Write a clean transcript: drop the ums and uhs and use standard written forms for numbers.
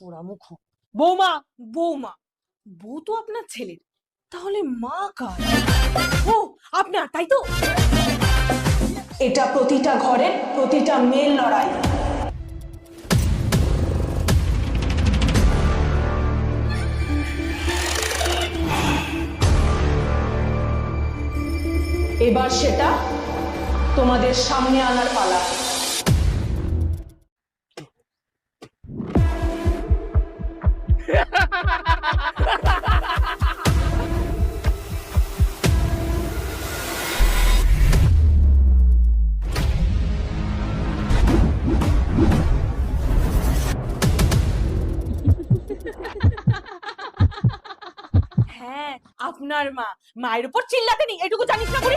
পোড়া মুখ। বৌমা, বৌমা, বউ তো আপনার ছেলের, তাহলে মা কার? ও আপনার, তাই তো? এটা প্রতিটা ঘরের প্রতিটা মেয়ের লড়াই। এবার সেটা তোমাদের সামনে আনার পালা। হ্যাঁ, আপনার মা। মায়ের উপর চিল্লাতে নেই, এটুকু জানিস না বুড়ি?